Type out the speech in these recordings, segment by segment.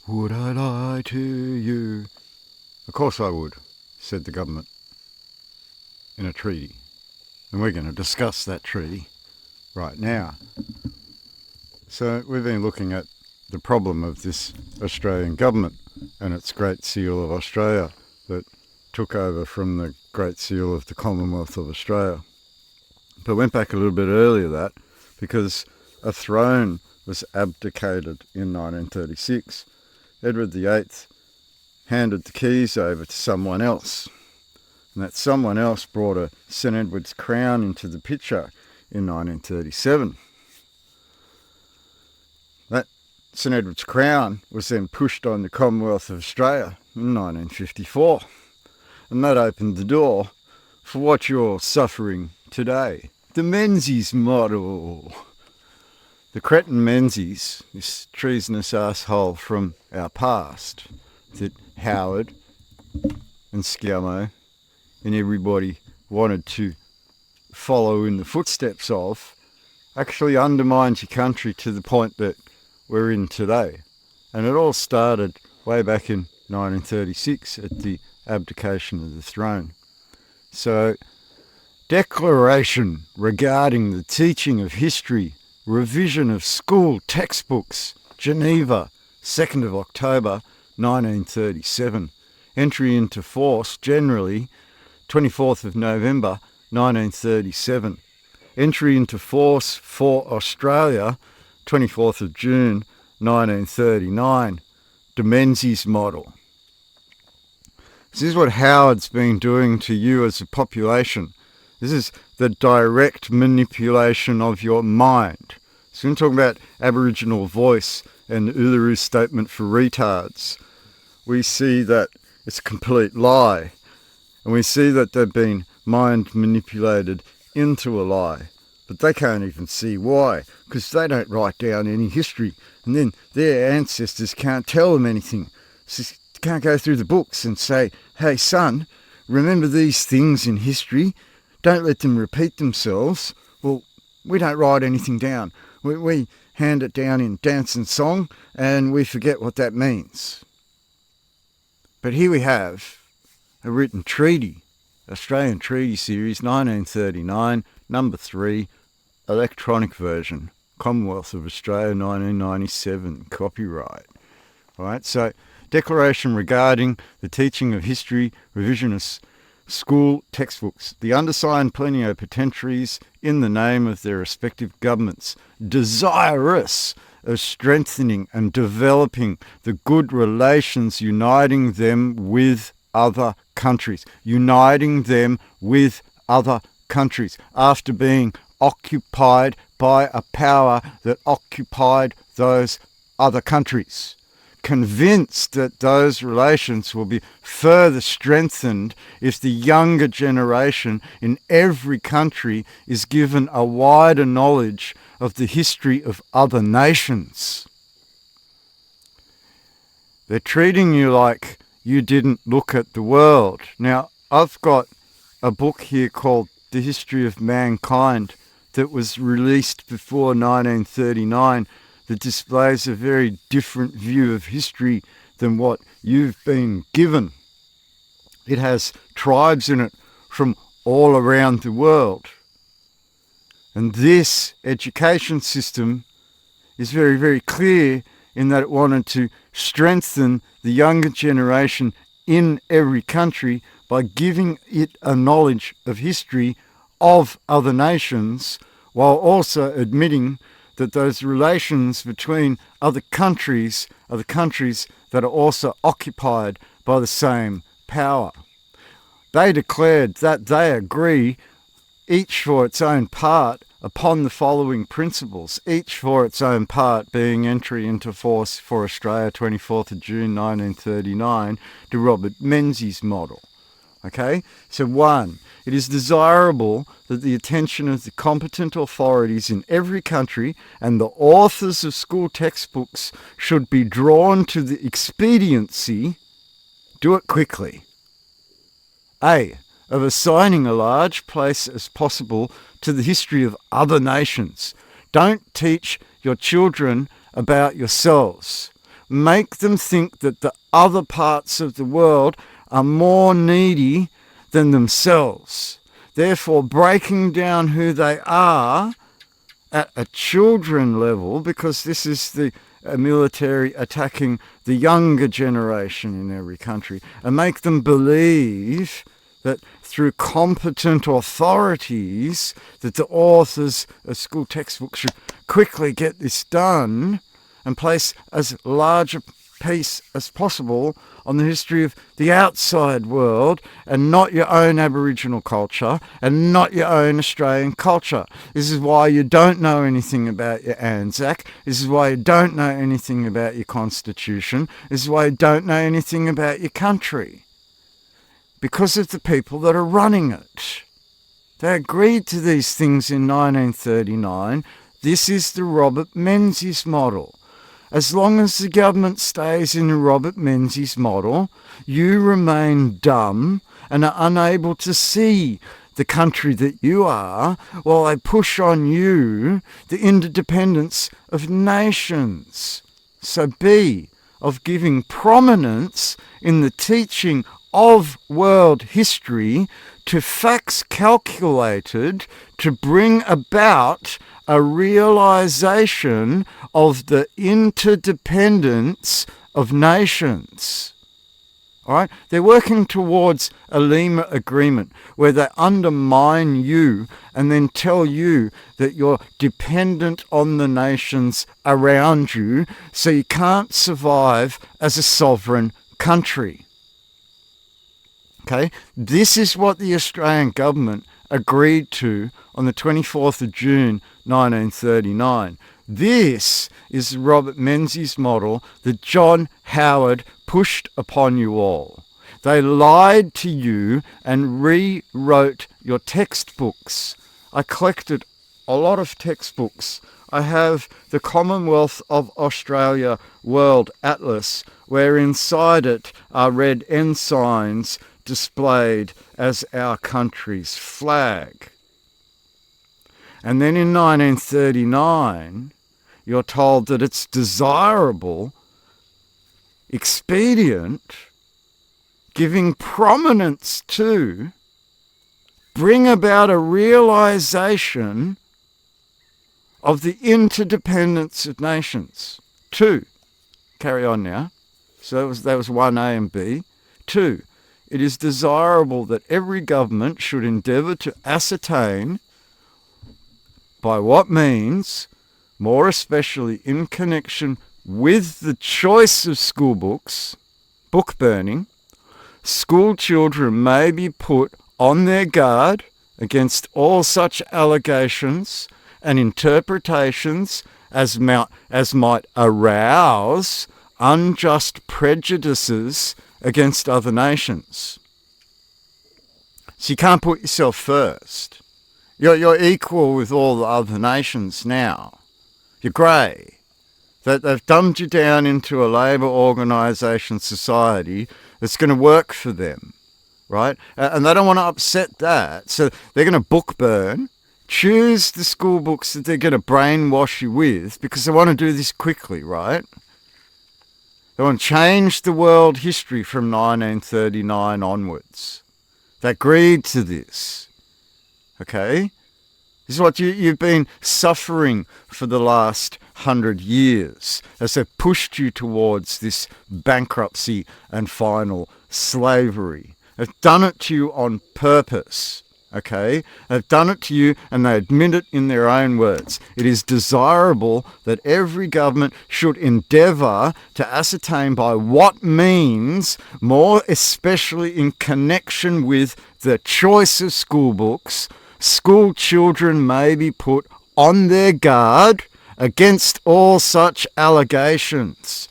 Would I lie to you? Of course I would, said the government, in a treaty. And we're going to discuss that treaty right now. So we've been looking at the problem of this Australian government and its Great Seal of Australia that took over from the Great Seal of the Commonwealth of Australia. But went back a little bit earlier that because a throne was abdicated in 1936. Edward VIII handed the keys over to someone else. And that someone else brought a St Edward's crown into the picture in 1937. That St Edward's crown was then pushed on the Commonwealth of Australia in 1954. And that opened the door for what you're suffering today. The Menzie Model. The cretin Menzies, this treasonous asshole from our past, that Howard and Scammo and everybody wanted to follow in the footsteps of, actually undermines your country to the point that we're in today. And it all started way back in 1936 at the abdication of the throne. So, declaration regarding the teaching of history, revision of school textbooks, Geneva, 2nd of October 1937. Entry into force, generally, 24th of November 1937. Entry into force for Australia, 24th of June 1939. The Menzie Model. This is what Howard's been doing to you as a population. This is the direct manipulation of your mind. So when talking about Aboriginal voice and Uluru Statement for Retards, we see that it's a complete lie. And we see that they've been mind manipulated into a lie. But they can't even see why, because they don't write down any history. And then their ancestors can't tell them anything. So can't go through the books and say, hey son, remember these things in history? Don't let them repeat themselves. Well, we don't write anything down. We hand it down in dance and song, and we forget what that means. But here we have a written treaty, Australian Treaty Series 1939, number 3, electronic version, Commonwealth of Australia 1997, copyright. All right, so declaration regarding the teaching of history, revision of school textbooks. The undersigned plenipotentiaries, in the name of their respective governments, desirous of strengthening and developing the good relations uniting them with other countries. Uniting them with other countries after being occupied by a power that occupied those other countries. Convinced that those relations will be further strengthened if the younger generation in every country is given a wider knowledge of the history of other nations. They're treating you like you didn't look at the world. Now, I've got a book here called The History of Mankind that was released before 1939 that displays a very different view of history than what you've been given. It has tribes in it from all around the world. And this education system is very, very clear in that it wanted to strengthen the younger generation in every country by giving it a knowledge of history of other nations, while also admitting that those relations between other countries are the countries that are also occupied by the same power. They declared that they agree, each for its own part, upon the following principles, each for its own part being entry into force for Australia 24th of June 1939, the Robert Menzies Model. Okay, so 1, it is desirable that the attention of the competent authorities in every country and the authors of school textbooks should be drawn to the expediency, do it quickly, A, of assigning a large place as possible to the history of other nations. Don't teach your children about yourselves. make them think that the other parts of the world are more needy than themselves, therefore breaking down who they are at a children level, because this is the military attacking the younger generation in every country, and make them believe that through competent authorities that the authors of school textbooks should quickly get this done and place as large a piece as possible on the history of the outside world and not your own Aboriginal culture and not your own Australian culture. This is why you don't know anything about your Anzac. This is why you don't know anything about your Constitution. This is why you don't know anything about your country. Because of the people that are running it. They agreed to these things in 1939. This is the Robert Menzies model. As long as the government stays in the Robert Menzies model, you remain dumb and are unable to see the country that you are, while they push on you the interdependence of nations. So B, of giving prominence in the teaching of world history to facts calculated to bring about a realization of the interdependence of nations. All right? They're working towards a Lima agreement where they undermine you and then tell you that you're dependent on the nations around you, so you can't survive as a sovereign country. Okay? This is what the Australian government agreed to on the 24th of June 1939. This is the Robert Menzies model that John Howard pushed upon you all. They lied to you and rewrote your textbooks. I collected a lot of textbooks. I have the Commonwealth of Australia World Atlas, where inside it are red ensigns displayed as our country's flag. And then in 1939, you're told that it's desirable, expedient, giving prominence to, bring about a realization of the interdependence of nations. 2, carry on now. So that was 1A and B. 2, it is desirable that every government should endeavour to ascertain by what means, more especially in connection with the choice of school books, book burning, school children may be put on their guard against all such allegations and interpretations as might arouse unjust prejudices against other nations. So you can't put yourself first. You're equal with all the other nations now. You're grey. They've dumbed you down into a labour organisation society that's going to work for them, right? And they don't want to upset that. So they're going to book burn, choose the school books that they're going to brainwash you with, because they want to do this quickly, right? They want to change the world history from 1939 onwards. They agreed to this. Okay? This is what you've been suffering for the last 100 years as they've pushed you towards this bankruptcy and final slavery. They've done it to you on purpose. Okay? They've done it to you and they admit it in their own words. It is desirable that every government should endeavour to ascertain by what means, more especially in connection with the choice of school books, school children may be put on their guard against all such allegations.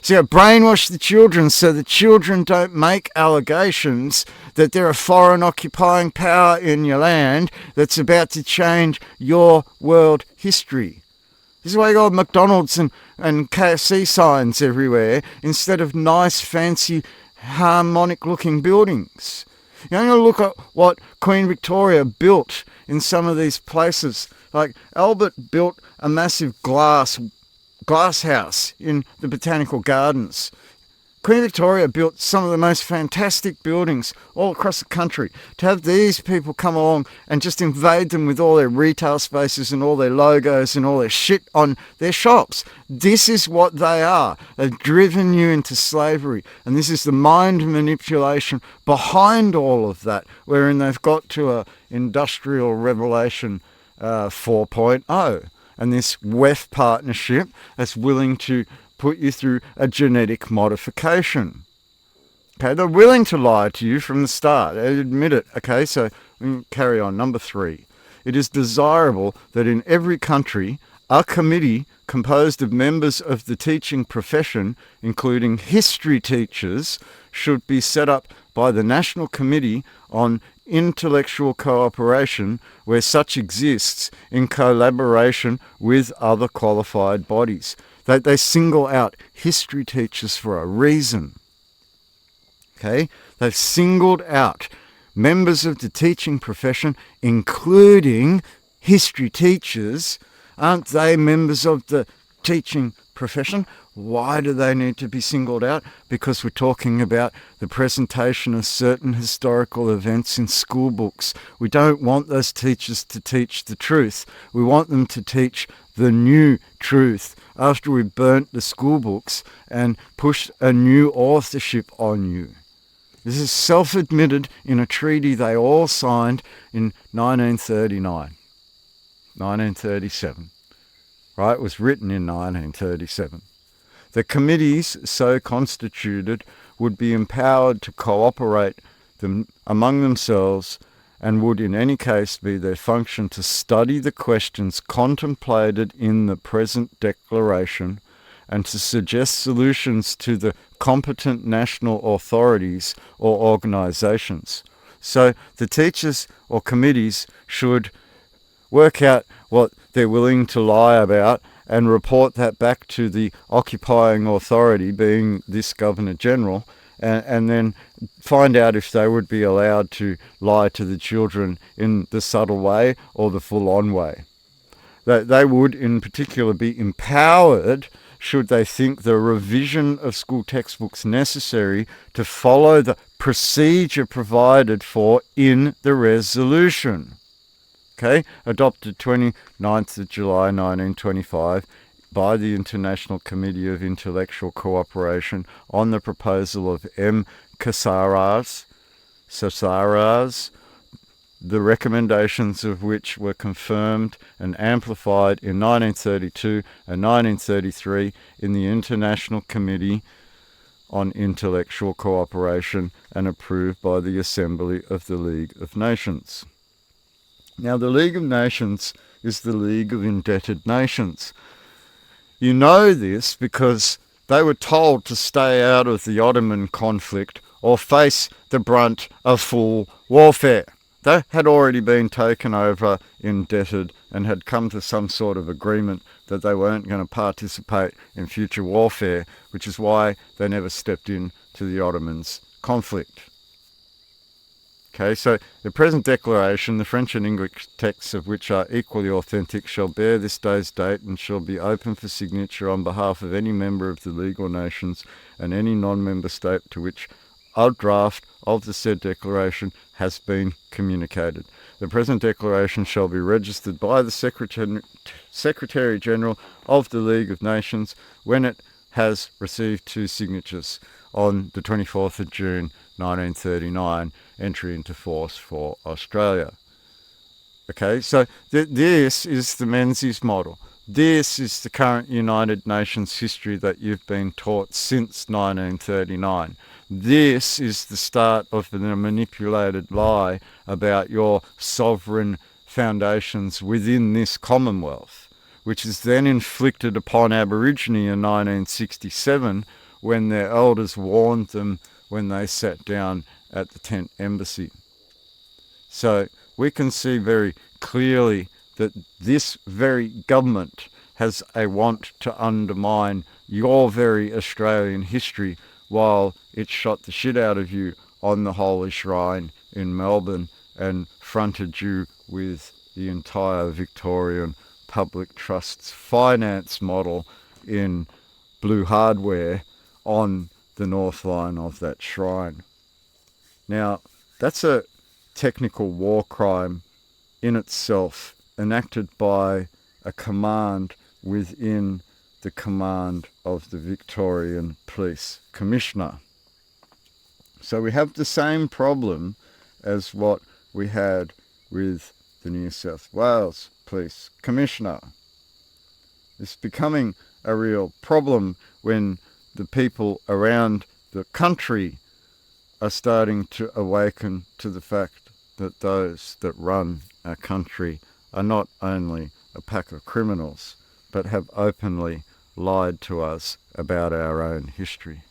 So you brainwash the children so the children don't make allegations that they're a foreign occupying power in your land that's about to change your world history. This is why you got McDonald's and KFC signs everywhere instead of nice, fancy, harmonic-looking buildings. You only look at what Queen Victoria built in some of these places. Like Albert built a massive glass glass house in the Botanical Gardens. Queen Victoria built some of the most fantastic buildings all across the country. To have these people come along and just invade them with all their retail spaces and all their logos and all their shit on their shops. This is what they are. They've driven you into slavery. And this is the mind manipulation behind all of that, wherein they've got to a industrial revelation 4.0. And this WEF partnership that's willing to put you through a genetic modification. Okay, they're willing to lie to you from the start. They admit it. Okay, so we carry on. Number 3. It is desirable that in every country, a committee composed of members of the teaching profession, including history teachers, should be set up by the National Committee on Intellectual Cooperation, where such exists in collaboration with other qualified bodies. They single out history teachers for a reason. Okay? They've singled out members of the teaching profession, including history teachers. Aren't they members of the teaching profession? Why do they need to be singled out? Because we're talking about the presentation of certain historical events in school books. We don't want those teachers to teach the truth. We want them to teach the new truth after we've burnt the school books and pushed a new authorship on you. This is self-admitted in a treaty they all signed in 1937. Right? It was written in 1937. The committees so constituted would be empowered to cooperate among themselves and would in any case be their function to study the questions contemplated in the present declaration and to suggest solutions to the competent national authorities or organisations. So the teachers or committees should work out what they're willing to lie about and report that back to the occupying authority, being this Governor-General, and then find out if they would be allowed to lie to the children in the subtle way or the full-on way. They would in particular be empowered should they think the revision of school textbooks necessary to follow the procedure provided for in the resolution. Okay, adopted 29th of July 1925 by the International Committee of Intellectual Cooperation on the proposal of M. Casaras, the recommendations of which were confirmed and amplified in 1932 and 1933 in the International Committee on Intellectual Cooperation and approved by the Assembly of the League of Nations. Now, the League of Nations is the League of Indebted Nations. You know this because they were told to stay out of the Ottoman conflict or face the brunt of full warfare. They had already been taken over, indebted, and had come to some sort of agreement that they weren't going to participate in future warfare, which is why they never stepped in to the Ottomans' conflict. Okay, so the present declaration, the French and English texts of which are equally authentic, shall bear this day's date and shall be open for signature on behalf of any member of the League or Nations and any non-member state to which a draft of the said declaration has been communicated. The present declaration shall be registered by the Secretary-General of the League of Nations when it has received 2 signatures on the 24th of June 1939, entry into force for Australia. Okay, so this is the Menzies Model. This is the current United Nations history that you've been taught since 1939. This is the start of the manipulated lie about your sovereign foundations within this Commonwealth, which is then inflicted upon Aborigine in 1967 when their elders warned them when they sat down at the tent embassy. So we can see very clearly that this very government has a want to undermine your very Australian history while it shot the shit out of you on the Holy Shrine in Melbourne and fronted you with the entire Victorian Public Trust's finance model in blue hardware on the north line of that shrine. Now, that's a technical war crime in itself, enacted by a command within the command of the Victorian Police Commissioner. So we have the same problem as what we had with the New South Wales Police Commissioner. It's becoming a real problem when the people around the country are starting to awaken to the fact that those that run our country are not only a pack of criminals, but have openly lied to us about our own history.